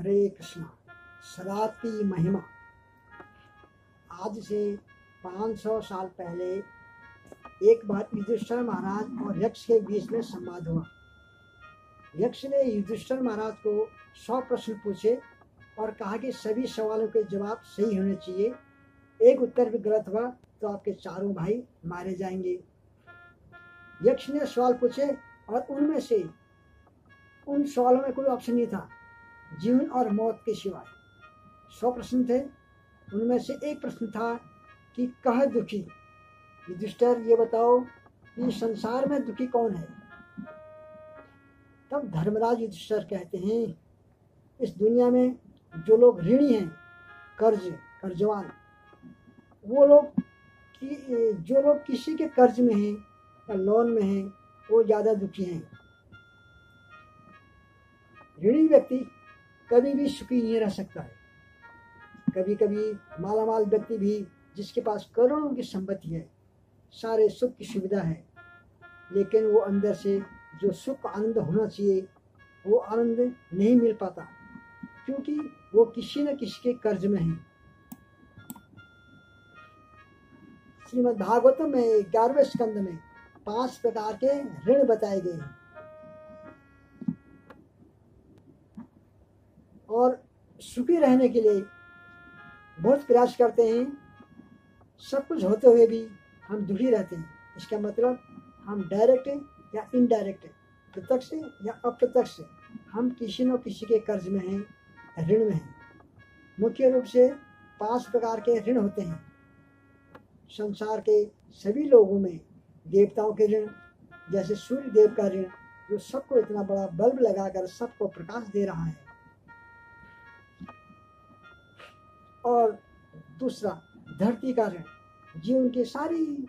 हरे कृष्णा। श्राद्ध की महिमा। आज से 500 साल पहले एक बार युधिष्ठिर महाराज और यक्ष के बीच में संवाद हुआ। यक्ष ने युधिष्ठिर महाराज को 100 प्रश्न पूछे और कहा कि सभी सवालों के जवाब सही होने चाहिए। एक उत्तर भी गलत हुआ तो आपके चारों भाई मारे जाएंगे। यक्ष ने सवाल पूछे और उनमें से उन सवालों में कोई ऑप्शन नहीं था, जीवन और मौत के सिवाय। 100 प्रश्न थे, उनमें से एक प्रश्न था कि कह दुखी। युधिष्ठिर, ये बताओ कि संसार में दुखी कौन है? तब धर्मराज युधिष्ठिर कहते हैं, इस दुनिया में जो लोग ऋणी हैं, कर्जवान, वो लोग जो लोग किसी के कर्ज में हैं या लोन में हैं, वो ज़्यादा दुखी हैं। ऋणी व्यक्ति कभी भी सुखी नहीं रह सकता है। कभी कभी मालामाल व्यक्ति भी, जिसके पास करोड़ों की संपत्ति है, सारे सुख की सुविधा है, लेकिन वो अंदर से जो सुख आनंद होना चाहिए वो आनंद नहीं मिल पाता, क्योंकि वो किसी न किसी के कर्ज में है। श्रीमद् भागवतम में 11वें स्कंद में 5 प्रकार के ऋण बताए गए हैं और सुखी रहने के लिए बहुत प्रयास करते हैं। सब कुछ होते हुए भी हम दुखी रहते हैं। इसका मतलब हम डायरेक्ट या इनडायरेक्ट, प्रत्यक्ष या अप्रत्यक्ष, हम किसी न किसी के कर्ज में हैं, ऋण में हैं। मुख्य रूप से 5 प्रकार के ऋण होते हैं। संसार के सभी लोगों में देवताओं के ऋण, जैसे सूर्य देव का ऋण, जो सबको इतना बड़ा बल्ब लगाकर सबको प्रकाश दे रहा है। और दूसरा धरती का ऋण, जीवन की सारी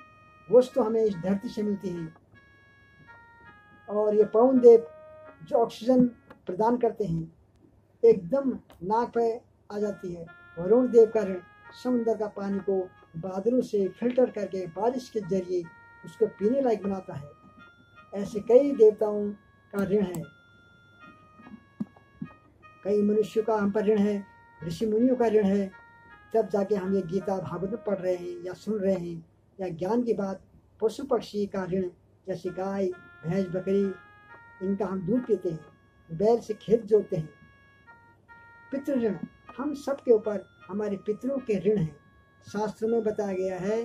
वस्तु हमें इस धरती से मिलती हैं। और ये पवन देव जो ऑक्सीजन प्रदान करते हैं, एकदम नाक पे आ जाती है। वरुण देव का ऋण, समुद्र का पानी को बादलों से फिल्टर करके बारिश के जरिए उसको पीने लायक बनाता है। ऐसे कई देवताओं का ऋण है। कई मनुष्यों का हम पर ऋण है, ऋषि मुनियों का ऋण है। तब जाके हम ये गीता भागवत पढ़ रहे हैं या सुन रहे हैं, या ज्ञान की बात। पशु पक्षी का ऋण, जैसे गाय, भैंस, बकरी, इनका हम दूध पीते हैं, बैल से खेत जोतते हैं। पितृ ऋण, हम सब के ऊपर हमारे पितरों के ऋण हैं। शास्त्र में बताया गया है,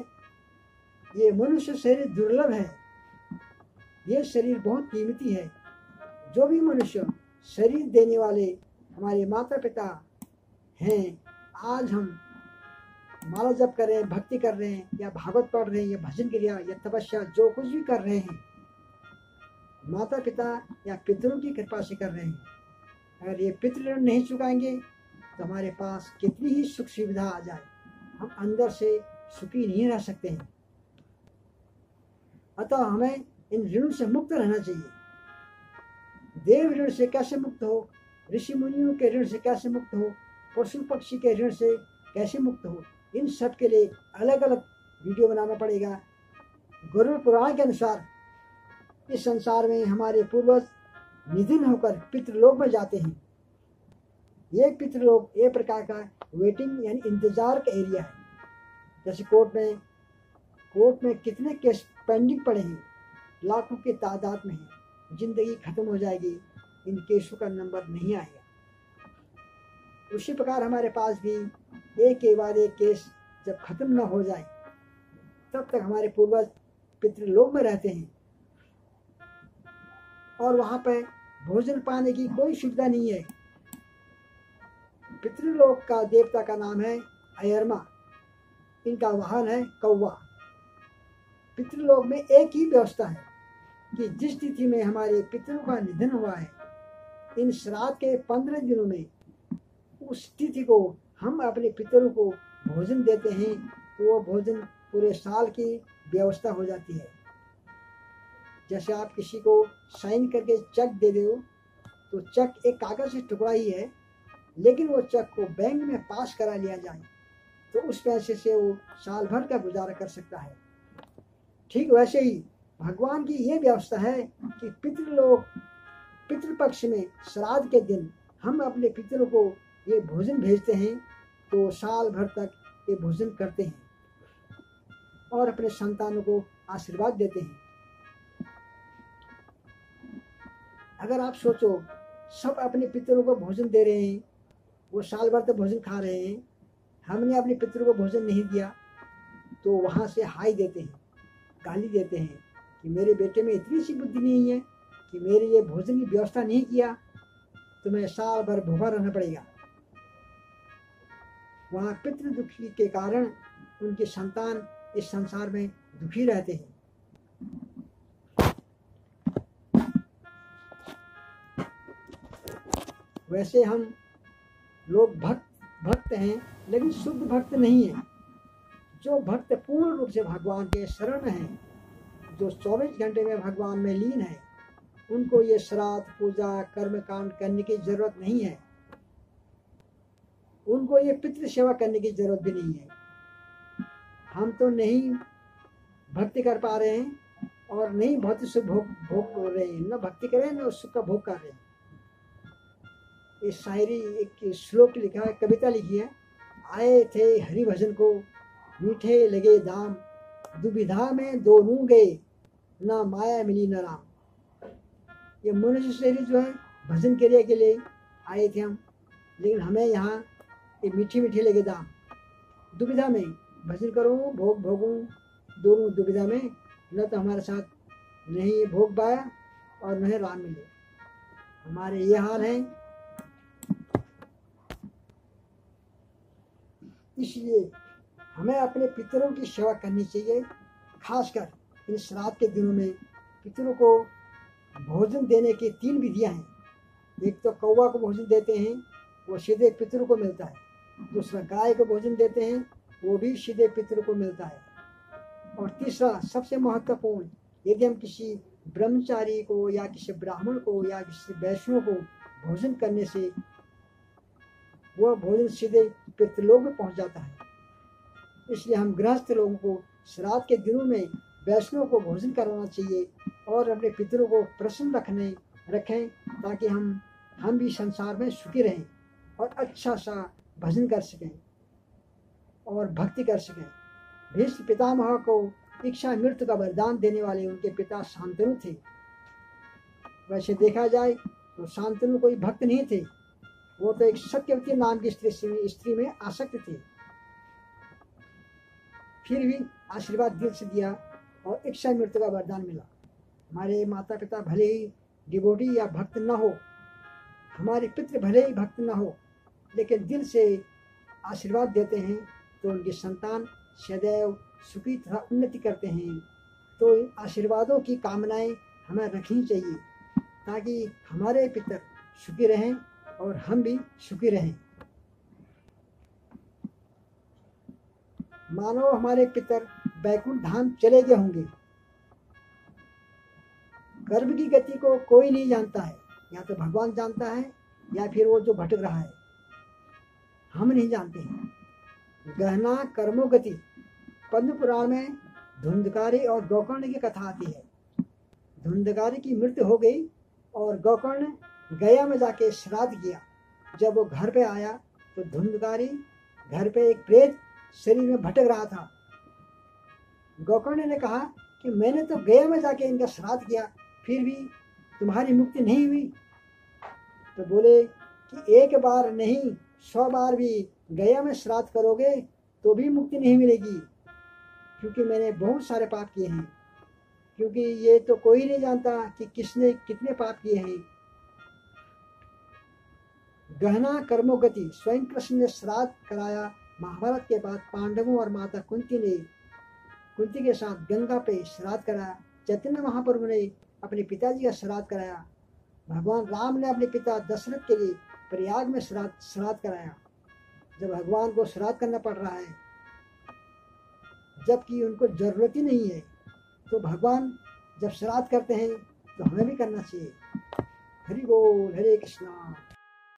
ये मनुष्य शरीर दुर्लभ है, ये शरीर बहुत कीमती है। जो भी मनुष्य शरीर देने वाले हमारे माता पिता हैं, आज हम माला जप कर रहे हैं, भक्ति कर रहे हैं, या भागवत पढ़ रहे हैं, या भजन क्रिया या तपस्या, जो कुछ भी कर रहे हैं, माता पिता या पितरों की कृपा से कर रहे हैं। अगर ये पितृ ऋण नहीं चुकाएंगे तो हमारे पास कितनी ही सुख सुविधा आ जाए, हम अंदर से सुखी नहीं रह सकते हैं। अतः हमें इन ऋणों से मुक्त रहना चाहिए। देव ऋण से कैसे मुक्त हो, ऋषि मुनियों के ऋण से कैसे मुक्त हो, पशु पक्षी के ऋण से कैसे मुक्त हो, इन सब के लिए अलग अलग वीडियो बनाना पड़ेगा। गरुड़ पुराण के अनुसार इस संसार में हमारे पूर्वज निधन होकर पितृलोक में जाते हैं। ये पितृलोक एक प्रकार का वेटिंग यानी इंतजार का एरिया है। जैसे कोर्ट में कितने केस पेंडिंग पड़े हैं, लाखों की तादाद में है। जिंदगी खत्म हो जाएगी, इन केसों का नंबर नहीं आएगा। उसी प्रकार हमारे पास भी एक के बाद एक केस जब खत्म न हो जाए, तब तक हमारे पूर्वज पितृलोक में रहते हैं और वहां पर भोजन पाने की कोई सुविधा नहीं है। पितृलोक का देवता का नाम है अयरमा, इनका वाहन है कौवा। पितृलोक में एक ही व्यवस्था है कि जिस तिथि में हमारे पितरों का निधन हुआ है, इन श्राद्ध के 15 दिनों में उस तिथि को हम अपने पितरों को भोजन देते हैं, तो वो भोजन पूरे साल की व्यवस्था हो जाती है। जैसे आप किसी को साइन करके चेक दे दो, तो चेक एक कागज से टुकड़ा ही है, लेकिन वो चेक को बैंक में पास करा लिया जाए तो उस पैसे से वो साल भर का गुजारा कर सकता है। ठीक वैसे ही भगवान की ये व्यवस्था है कि पितृपक्ष में श्राद्ध के दिन हम अपने पितरों को ये भोजन भेजते हैं तो साल भर तक ये भोजन करते हैं और अपने संतानों को आशीर्वाद देते हैं। अगर आप सोचो, सब अपने पितरों को भोजन दे रहे हैं, वो साल भर तक भोजन खा रहे हैं, हमने अपने पितरों को भोजन नहीं दिया, तो वहाँ से हाई देते हैं, गाली देते हैं कि मेरे बेटे में इतनी सी बुद्धि नहीं है कि मेरे लिए भोजन की व्यवस्था नहीं किया, तुम्हें साल भर भूखा रहना पड़ेगा। वहाँ पितृ दुखी के कारण उनके संतान इस संसार में दुखी रहते हैं। वैसे हम लोग भक्त हैं, लेकिन शुद्ध भक्त नहीं है। जो भक्त पूर्ण रूप से भगवान के शरण हैं, जो 24 घंटे में भगवान में लीन है, उनको ये श्राद्ध पूजा कर्म कांड करने की जरूरत नहीं है। उनको ये पितृ सेवा करने की जरूरत भी नहीं है। हम तो नहीं भक्ति कर पा रहे हैं और नहीं भक्ति से भोग रहे हैं, न भक्ति करें न सुख का भोग कर रहे हैं। इस शायरी एक श्लोक लिखा है, कविता लिखी है, आए थे हरि भजन को मीठे लगे दाम, दुविधा में दोनों गए ना माया मिली न राम। ये मनुष्य शरीर जो है भजन क्रिया के लिए आए थे हम, लेकिन हमें यहाँ ये मीठी मीठी लगे दाम, दुविधा में भजन करूँ भोग भोगूँ, दोनों दुविधा में, न तो हमारे साथ नहीं भोग पाया और न राम मिले। हमारे ये हाल है। इसलिए हमें अपने पितरों की सेवा करनी चाहिए। खासकर इन श्राद्ध के दिनों में पितरों को भोजन देने की 3 विधियां हैं। एक तो कौवा को भोजन देते हैं, वो सीधे पितरों को मिलता है। दूसरा गाय को भोजन देते हैं, वो भी सीधे पितरों को मिलता है। और तीसरा सबसे महत्वपूर्ण, यदि हम किसी ब्रह्मचारी को या किसी ब्राह्मण को या किसी वैष्णव को भोजन करने से वह भोजन सीधे पितृलोक में पहुंच जाता है। इसलिए हम गृहस्थ लोगों को श्राद्ध के दिनों में वैष्णव को भोजन करवाना चाहिए और अपने पितरों को प्रसन्न रखें ताकि हम भी संसार में सुखी रहें और अच्छा सा भजन कर सकें और भक्ति कर सकें। भीष्म पितामह को इच्छा मृत्यु का वरदान देने वाले उनके पिता शांतनु थे। वैसे देखा जाए तो शांतनु कोई भक्त नहीं थे, वो तो एक सत्यवती नाम की स्त्री में आसक्त थे। फिर भी आशीर्वाद दिल से दिया और इच्छा मृत्यु का वरदान मिला। हमारे माता पिता भले ही डिवोटी या भक्त न हो, हमारे पितृ भले ही भक्त न हो, लेकिन दिल से आशीर्वाद देते हैं तो उनकी संतान सदैव सुखी तथा उन्नति करते हैं। तो इन आशीर्वादों की कामनाएं हमें रखनी चाहिए ताकि हमारे पितर सुखी रहें और हम भी सुखी रहें। मानो हमारे पितर बैकुंठ धाम चले गए होंगे। कर्म की गति को कोई नहीं जानता है, या तो भगवान जानता है या फिर वो जो भटक रहा है, हम नहीं जानते हैं। गहना कर्मो गति, पद्म पुराण में धुंधकारी और गोकर्ण की कथा आती है। धुंधकारी की मृत्यु हो गई और गोकर्ण गया में जाके श्राद्ध किया। जब वो घर पे आया तो धुंधकारी घर पे एक प्रेत शरीर में भटक रहा था। गोकर्ण ने कहा कि मैंने तो गया में जाके इनका श्राद्ध किया, फिर भी तुम्हारी मुक्ति नहीं हुई। तो बोले कि एक बार नहीं 100 बार भी गया में श्राद्ध करोगे तो भी मुक्ति नहीं मिलेगी, क्योंकि मैंने बहुत सारे पाप किए हैं। क्योंकि ये तो कोई नहीं जानता कि किसने कितने पाप किए हैं। गहना कर्मोगति, स्वयं कृष्ण ने श्राद्ध कराया। महाभारत के बाद पांडवों और माता कुंती के साथ गंगा पे श्राद्ध कराया। चैतन्य महाप्रभु ने अपने पिताजी का श्राद्ध कराया। भगवान राम ने अपने पिता दशरथ के लिए प्रयाग में श्राद्ध कराया। जब भगवान को श्राद्ध करना पड़ रहा है जबकि उनको जरूरत ही नहीं है, तो भगवान जब श्राद्ध करते हैं तो हमें भी करना चाहिए। हरि बोल, हरे कृष्णा।